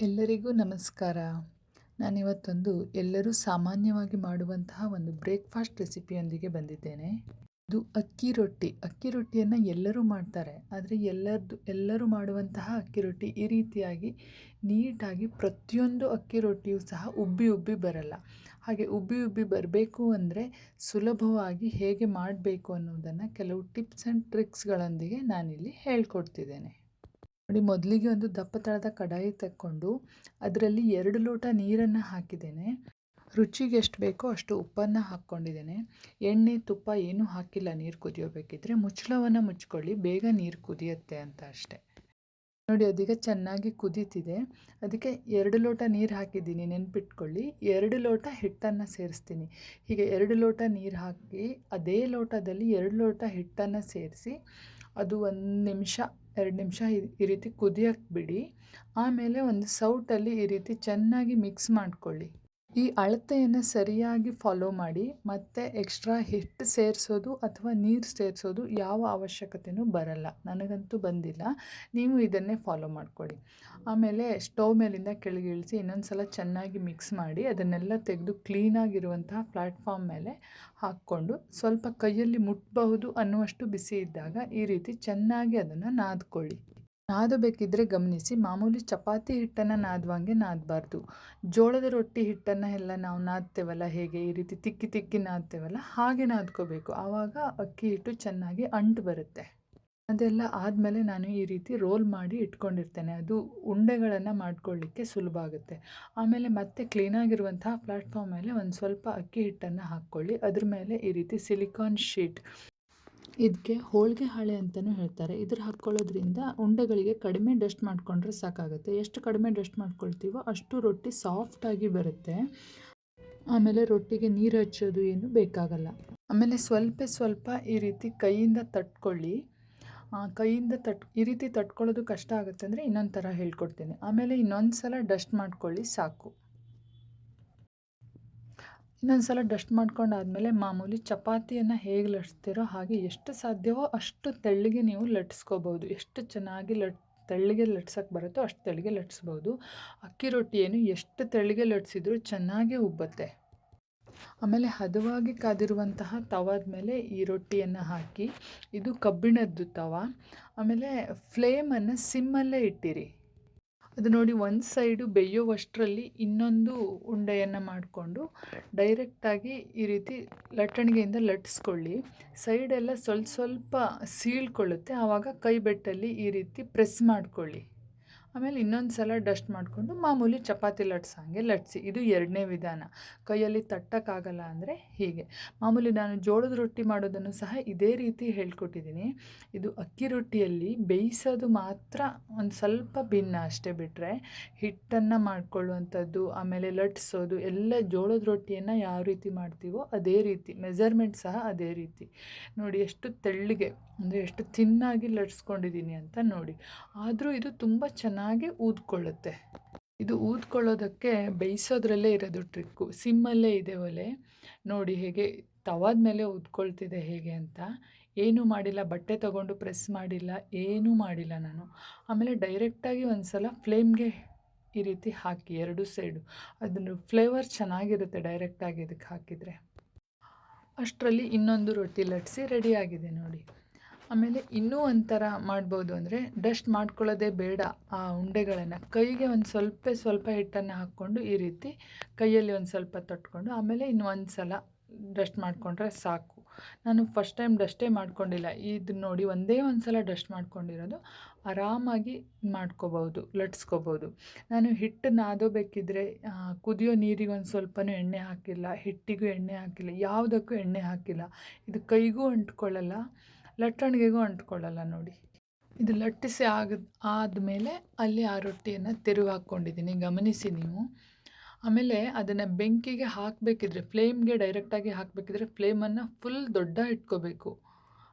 ಎಲ್ಲರಿಗೂ ನಮಸ್ಕಾರ. ನಾನಿವತ್ತೊಂದು ಎಲ್ಲರೂ ಸಾಮಾನ್ಯವಾಗಿ ಮಾಡುವಂತಹ ಒಂದು ಬ್ರೇಕ್‌ಫಾಸ್ಟ್ ರೆಸಿಪಿಯೊಂದಿಗೆ ಬಂದಿದ್ದೇನೆ. ಇದು ಅಕ್ಕಿ ರೊಟ್ಟಿ. ಅಕ್ಕಿ ರೊಟ್ಟಿಯನ್ನು ಎಲ್ಲರೂ ಮಾಡ್ತಾರೆ. ಆದರೆ ಎಲ್ಲರೂ ಮಾಡುವಂತಹ ಅಕ್ಕಿ ರೊಟ್ಟಿ ಈ ರೀತಿಯಾಗಿ ನೀಟಾಗಿ ಪ್ರತಿಯೊಂದು ಅಕ್ಕಿ ರೊಟ್ಟಿಯೂ ಸಹ ಉಬ್ಬಿ ಉಬ್ಬಿ ಬರಲ್ಲ. ಹಾಗೆ ಉಬ್ಬಿ ಉಬ್ಬಿ ಬರಬೇಕು ಅಂದರೆ ಸುಲಭವಾಗಿ ಹೇಗೆ ಮಾಡಬೇಕು ಅನ್ನೋದನ್ನು ಕೆಲವು ಟಿಪ್ಸ್ ಆ್ಯಂಡ್ ಟ್ರಿಕ್ಸ್‌ಗಳೊಂದಿಗೆ ನಾನಿಲ್ಲಿ ಹೇಳ್ಕೊಡ್ತಿದ್ದೇನೆ. ನೋಡಿ, ಮೊದಲಿಗೆ ಒಂದು ದಪ್ಪ ತಳದ ಕಡಾಯಿ ತಕ್ಕೊಂಡು ಅದರಲ್ಲಿ 2 ಲೋಟ ನೀರನ್ನು ಹಾಕಿದ್ದೇನೆ. ರುಚಿಗೆ ಎಷ್ಟು ಬೇಕೋ ಅಷ್ಟು ಉಪ್ಪನ್ನು ಹಾಕ್ಕೊಂಡಿದ್ದೇನೆ. ಎಣ್ಣೆ ತುಪ್ಪ ಏನೂ ಹಾಕಿಲ್ಲ. ನೀರು ಕುದಿಯೋಬೇಕಿದ್ರೆ ಮುಚ್ಚಳವನ್ನು ಮುಚ್ಕೊಳ್ಳಿ, ಬೇಗ ನೀರು ಕುದಿಯುತ್ತೆ ಅಂತ ಅಷ್ಟೆ. ನೋಡಿ, ಅದೀಗ ಚೆನ್ನಾಗಿ ಕುದೀತಿದೆ. ಅದಕ್ಕೆ 2 ಲೋಟ ನೀರು ಹಾಕಿದ್ದೀನಿ, ನೆನಪಿಟ್ಕೊಳ್ಳಿ. 2 ಲೋಟ ಹಿಟ್ಟನ್ನು ಸೇರಿಸ್ತೀನಿ. ಹೀಗೆ 2 ಲೋಟ ನೀರು ಹಾಕಿ ಅದೇ ಲೋಟದಲ್ಲಿ 2 ಲೋಟ ಹಿಟ್ಟನ್ನು ಸೇರಿಸಿ ಅದು 1 ನಿಮಿಷ 2 ನಿಮಿಷ ಈ ರೀತಿ ಕುದಿಯೋಕ್ಕೆ ಬಿಡಿ. ಆಮೇಲೆ ಒಂದು ಸೌಟಲ್ಲಿ ಈ ರೀತಿ ಚೆನ್ನಾಗಿ ಮಿಕ್ಸ್ ಮಾಡಿಕೊಳ್ಳಿ. ಈ ಅಳತೆಯನ್ನು ಸರಿಯಾಗಿ ಫಾಲೋ ಮಾಡಿ. ಮತ್ತು ಎಕ್ಸ್ಟ್ರಾ ಹಿಟ್ಟು ಸೇರಿಸೋದು ಅಥವಾ ನೀರು ಸೇರಿಸೋದು ಯಾವ ಅವಶ್ಯಕತೆಯೂ ಬರಲ್ಲ. ನನಗಂತೂ ಬಂದಿಲ್ಲ. ನೀವು ಇದನ್ನೇ ಫಾಲೋ ಮಾಡ್ಕೊಳ್ಳಿ. ಆಮೇಲೆ ಸ್ಟವ್ ಮೇಲಿಂದ ಕೆಳಗೆ ಇಳಿಸಿ ಇನ್ನೊಂದು ಸಲ ಚೆನ್ನಾಗಿ ಮಿಕ್ಸ್ ಮಾಡಿ ಅದನ್ನೆಲ್ಲ ತೆಗೆದು ಕ್ಲೀನಾಗಿರುವಂತಹ ಪ್ಲ್ಯಾಟ್ಫಾರ್ಮ್ ಮೇಲೆ ಹಾಕ್ಕೊಂಡು ಸ್ವಲ್ಪ ಕೈಯಲ್ಲಿ ಮುಟ್ಟಬಹುದು ಅನ್ನುವಷ್ಟು ಬಿಸಿ ಇದ್ದಾಗ ಈ ರೀತಿ ಚೆನ್ನಾಗಿ ಅದನ್ನು ನಾದ್ಕೊಳ್ಳಿ. ನಾದಬೇಕಿದ್ರೆ ಗಮನಿಸಿ, ಮಾಮೂಲಿ ಚಪಾತಿ ಹಿಟ್ಟನ್ನು ನಾದುವಂಗೆ ನಾದಬಾರ್ದು. ಜೋಳದ ರೊಟ್ಟಿ ಹಿಟ್ಟನ್ನು ಎಲ್ಲ ನಾವು ನಾದ್ತೇವಲ್ಲ, ಹೇಗೆ ಈ ರೀತಿ ತಿಕ್ಕಿ ತಿಕ್ಕಿ ನಾದ್ತೇವಲ್ಲ ಹಾಗೆ ನಾದ್ಕೋಬೇಕು. ಆವಾಗ ಅಕ್ಕಿ ಹಿಟ್ಟು ಚೆನ್ನಾಗಿ ಅಂಟು ಬರುತ್ತೆ. ಅದೆಲ್ಲ ಆದಮೇಲೆ ನಾನು ಈ ರೀತಿ ರೋಲ್ ಮಾಡಿ ಇಟ್ಕೊಂಡಿರ್ತೇನೆ. ಅದು ಉಂಡೆಗಳನ್ನು ಮಾಡ್ಕೊಳ್ಳಿಕ್ಕೆ ಸುಲಭ ಆಗುತ್ತೆ. ಆಮೇಲೆ ಮತ್ತೆ ಕ್ಲೀನಾಗಿರುವಂತಹ ಪ್ಲ್ಯಾಟ್ಫಾರ್ಮ್ ಮೇಲೆ ಒಂದು ಸ್ವಲ್ಪ ಅಕ್ಕಿ ಹಿಟ್ಟನ್ನು ಹಾಕ್ಕೊಳ್ಳಿ. ಅದ್ರ ಮೇಲೆ ಈ ರೀತಿ ಸಿಲಿಕಾನ್ ಶೀಟ್, ಇದಕ್ಕೆ ಹೋಳಿಗೆ ಹಾಳೆ ಅಂತಲೂ ಹೇಳ್ತಾರೆ, ಇದ್ರ ಹಾಕ್ಕೊಳ್ಳೋದ್ರಿಂದ ಉಂಡೆಗಳಿಗೆ ಕಡಿಮೆ ಡಸ್ಟ್ ಮಾಡಿಕೊಂಡ್ರೆ ಸಾಕಾಗುತ್ತೆ. ಎಷ್ಟು ಕಡಿಮೆ ಡಸ್ಟ್ ಮಾಡ್ಕೊಳ್ತೀವೋ ಅಷ್ಟು ರೊಟ್ಟಿ ಸಾಫ್ಟಾಗಿ ಬರುತ್ತೆ. ಆಮೇಲೆ ರೊಟ್ಟಿಗೆ ನೀರು ಹಚ್ಚೋದು ಏನು ಬೇಕಾಗಲ್ಲ. ಆಮೇಲೆ ಸ್ವಲ್ಪ ಈ ರೀತಿ ಕೈಯಿಂದ ತಟ್ಕೊಳ್ಳಿ. ಈ ರೀತಿ ತಟ್ಕೊಳ್ಳೋದು ಕಷ್ಟ ಆಗುತ್ತೆ ಅಂದರೆ ಇನ್ನೊಂದು ಥರ ಹೇಳ್ಕೊಡ್ತೀನಿ. ಆಮೇಲೆ ಇನ್ನೊಂದು ಸಲ ಡಸ್ಟ್ ಮಾಡ್ಕೊಳ್ಳಿ, ಸಾಕು. ಇನ್ನೊಂದು ಸಲ ಡಸ್ಟ್ ಮಾಡ್ಕೊಂಡಾದಮೇಲೆ ಮಾಮೂಲಿ ಚಪಾತಿಯನ್ನು ಹೇಗೆ ಲಟ್ಟಿಸ್ತೀರೋ ಹಾಗೆ ಎಷ್ಟು ಸಾಧ್ಯವೋ ಅಷ್ಟು ತೆಳ್ಳಗೆ ನೀವು ಲಟ್ಟಿಸ್ಕೋಬೋದು. ಎಷ್ಟು ಚೆನ್ನಾಗಿ ತೆಳ್ಳಗೆ ಲಟ್ಸೋಕ್ಕೆ ಬರುತ್ತೋ ಅಷ್ಟು ತೆಳ್ಳಗೆ ಲಟ್ಟಿಸ್ಬೋದು. ಅಕ್ಕಿ ರೊಟ್ಟಿ ಏನು ಎಷ್ಟು ತೆಳ್ಳಗೆ ಲಟ್ಟಿಸಿದ್ರೂ ಚೆನ್ನಾಗೇ ಉಬ್ಬುತ್ತೆ. ಆಮೇಲೆ ಹದವಾಗಿ ಕಾದಿರುವಂತಹ ತವಾದ ಮೇಲೆ ಈ ರೊಟ್ಟಿಯನ್ನು ಹಾಕಿ, ಇದು ಕಬ್ಬಿಣದ್ದು ತವ. ಆಮೇಲೆ ಫ್ಲೇಮನ್ನು ಸಿಮ್ಮಲ್ಲೇ ಇಟ್ಟಿರಿ. ಅದು ನೋಡಿ, ಒಂದು ಸೈಡು ಬೇಯೋವಷ್ಟರಲ್ಲಿ ಇನ್ನೊಂದು ಉಂಡೆಯನ್ನು ಮಾಡಿಕೊಂಡು ಡೈರೆಕ್ಟಾಗಿ ಈ ರೀತಿ ಲಟ್ಟಣಿಗೆಯಿಂದ ಲಟ್ಟಿಸ್ಕೊಳ್ಳಿ. ಸೈಡೆಲ್ಲ ಸ್ವಲ್ಪ ಸೀಳ್ಕೊಳ್ಳುತ್ತೆ. ಆವಾಗ ಕೈ ಬೆಟ್ಟಲ್ಲಿ ಈ ರೀತಿ ಪ್ರೆಸ್ ಮಾಡಿಕೊಳ್ಳಿ. ಆಮೇಲೆ ಇನ್ನೊಂದು ಸಲ ಡಸ್ಟ್ ಮಾಡಿಕೊಂಡು ಮಾಮೂಲಿ ಚಪಾತಿ ಲಟ್ಸೋಂಗೆ ಲಟ್ಟಿಸಿ. ಇದು 2ನೇ ವಿಧಾನ. ಕೈಯಲ್ಲಿ ತಟ್ಟೋಕ್ಕಾಗಲ್ಲ ಅಂದರೆ ಹೀಗೆ. ಮಾಮೂಲಿ ನಾನು ಜೋಳದ ರೊಟ್ಟಿ ಮಾಡೋದನ್ನು ಸಹ ಇದೇ ರೀತಿ ಹೇಳ್ಕೊಟ್ಟಿದ್ದೀನಿ. ಇದು ಅಕ್ಕಿ ರೊಟ್ಟಿಯಲ್ಲಿ ಬೇಯಿಸೋದು ಮಾತ್ರ ಒಂದು ಸ್ವಲ್ಪ ಭಿನ್ನ ಅಷ್ಟೇ. ಬಿಟ್ಟರೆ ಹಿಟ್ಟನ್ನು ಮಾಡ್ಕೊಳ್ಳುವಂಥದ್ದು, ಆಮೇಲೆ ಲಟ್ಟಿಸೋದು ಎಲ್ಲ ಜೋಳದ ರೊಟ್ಟಿಯನ್ನು ಯಾವ ರೀತಿ ಮಾಡ್ತೀವೋ ಅದೇ ರೀತಿ, ಮೆಜರ್ಮೆಂಟ್ ಸಹ ಅದೇ ರೀತಿ. ನೋಡಿ ಎಷ್ಟು ತೆಳ್ಳಗೆ ಅಂದರೆ ಎಷ್ಟು ಥಿನ್ನಾಗಿ ಲಟ್ಸ್ಕೊಂಡಿದ್ದೀನಿ ಅಂತ ನೋಡಿ. ಆದರೂ ಇದು ತುಂಬ ಚೆನ್ನಾಗಿ ಊದ್ಕೊಳ್ಳುತ್ತೆ. ಇದು ಊದ್ಕೊಳ್ಳೋದಕ್ಕೆ ಬೇಯಿಸೋದ್ರಲ್ಲೇ ಇರೋದು ಟ್ರಿಕ್ಕು. ಸಿಮ್ಮಲ್ಲೇ ಇದೆ ಒಲೆ. ನೋಡಿ ಹೇಗೆ ತವಾದ ಮೇಲೆ ಊದ್ಕೊಳ್ತಿದೆ ಹೇಗೆ ಅಂತ. ಏನೂ ಮಾಡಿಲ್ಲ, ಬಟ್ಟೆ ತಗೊಂಡು ಪ್ರೆಸ್ ಮಾಡಿಲ್ಲ, ಏನೂ ಮಾಡಿಲ್ಲ ನಾನು. ಆಮೇಲೆ ಡೈರೆಕ್ಟಾಗಿ ಒಂದು ಸಲ ಫ್ಲೇಮ್ಗೆ ಈ ರೀತಿ ಹಾಕಿ 2 ಸೈಡು. ಅದನ್ನು ಫ್ಲೇವರ್ ಚೆನ್ನಾಗಿರುತ್ತೆ ಡೈರೆಕ್ಟಾಗಿ ಇದಕ್ಕೆ ಹಾಕಿದರೆ. ಅಷ್ಟರಲ್ಲಿ ಇನ್ನೊಂದು ರೊಟ್ಟಿ ಲಟ್ಟಿಸಿ ರೆಡಿಯಾಗಿದೆ ನೋಡಿ. ಆಮೇಲೆ ಇನ್ನೂ ಒಂಥರ ಮಾಡ್ಬೋದು ಅಂದರೆ ಡಸ್ಟ್ ಮಾಡ್ಕೊಳ್ಳೋದೇ ಬೇಡ. ಆ ಉಂಡೆಗಳನ್ನು ಕೈಗೆ ಒಂದು ಸ್ವಲ್ಪ ಹಿಟ್ಟನ್ನು ಹಾಕ್ಕೊಂಡು ಈ ರೀತಿ ಕೈಯಲ್ಲಿ ಒಂದು ಸ್ವಲ್ಪ ತೊಟ್ಕೊಂಡು ಆಮೇಲೆ ಇನ್ನೊಂದು ಸಲ ಡಸ್ಟ್ ಮಾಡಿಕೊಂಡ್ರೆ ಸಾಕು. ನಾನು ಫಸ್ಟ್ ಟೈಮ್ ಡಸ್ಟೇ ಮಾಡ್ಕೊಂಡಿಲ್ಲ. ಇದು ನೋಡಿ, ಒಂದೇ ಒಂದು ಸಲ ಡಸ್ಟ್ ಮಾಡ್ಕೊಂಡಿರೋದು. ಆರಾಮಾಗಿ ಮಾಡ್ಕೋಬೋದು, ಲಟ್ಸ್ಕೋಬೋದು. ನಾನು ಹಿಟ್ಟು ನಾದೋಬೇಕಿದ್ರೆ ಕುದಿಯೋ ನೀರಿಗೆ ಒಂದು ಸ್ವಲ್ಪನೂ ಎಣ್ಣೆ ಹಾಕಿಲ್ಲ, ಹಿಟ್ಟಿಗೂ ಎಣ್ಣೆ ಹಾಕಿಲ್ಲ, ಯಾವುದಕ್ಕೂ ಎಣ್ಣೆ ಹಾಕಿಲ್ಲ. ಇದು ಕೈಗೂ ಅಂಟ್ಕೊಳ್ಳಲ್ಲ, ಲಟ್ಟಣಿಗೆಗೂ ಅಂಟ್ಕೊಳ್ಳಲ್ಲ ನೋಡಿ. ಇದು ಲಟ್ಟಿಸಿ ಆದಮೇಲೆ ಅಲ್ಲಿ ಆ ರೊಟ್ಟಿಯನ್ನು ತಿರುವಿ ಹಾಕ್ಕೊಂಡಿದ್ದೀನಿ, ಗಮನಿಸಿ ನೀವು. ಆಮೇಲೆ ಅದನ್ನು ಬೆಂಕಿಗೆ ಹಾಕಬೇಕಿದ್ರೆ, ಫ್ಲೇಮ್ಗೆ ಡೈರೆಕ್ಟಾಗಿ ಹಾಕಬೇಕಿದ್ರೆ ಫ್ಲೇಮನ್ನು ಫುಲ್ ದೊಡ್ಡ ಇಟ್ಕೋಬೇಕು.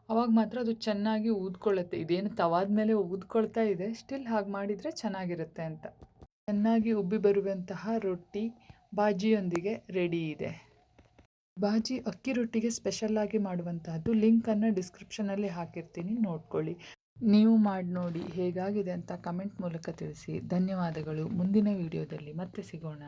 ಆವಾಗ ಮಾತ್ರ ಅದು ಚೆನ್ನಾಗಿ ಊದ್ಕೊಳ್ಳುತ್ತೆ. ಇದೇನು ತವಾದ ಮೇಲೆ ಊದ್ಕೊಳ್ತಾ ಇದೆ, ಸ್ಟಿಲ್ ಹಾಗೆ ಮಾಡಿದರೆ ಚೆನ್ನಾಗಿರುತ್ತೆ ಅಂತ. ಚೆನ್ನಾಗಿ ಉಬ್ಬಿ ಬರುವಂತಹ ರೊಟ್ಟಿ ಬಾಜಿಯೊಂದಿಗೆ ರೆಡಿ ಇದೆ. ಬಾಜಿ ಅಕ್ಕಿ ರೊಟ್ಟಿಗೆ ಸ್ಪೆಷಲ್ಲಾಗಿ ಮಾಡುವಂತಹದ್ದು. ಲಿಂಕನ್ನು ಡಿಸ್ಕ್ರಿಪ್ಷನಲ್ಲಿ ಹಾಕಿರ್ತೀನಿ, ನೋಡ್ಕೊಳ್ಳಿ. ನೀವು ಮಾಡಿ ನೋಡಿ ಹೇಗಾಗಿದೆ ಅಂತ ಕಮೆಂಟ್ ಮೂಲಕ ತಿಳಿಸಿ. ಧನ್ಯವಾದಗಳು. ಮುಂದಿನ ವಿಡಿಯೋದಲ್ಲಿ ಮತ್ತೆ ಸಿಗೋಣ.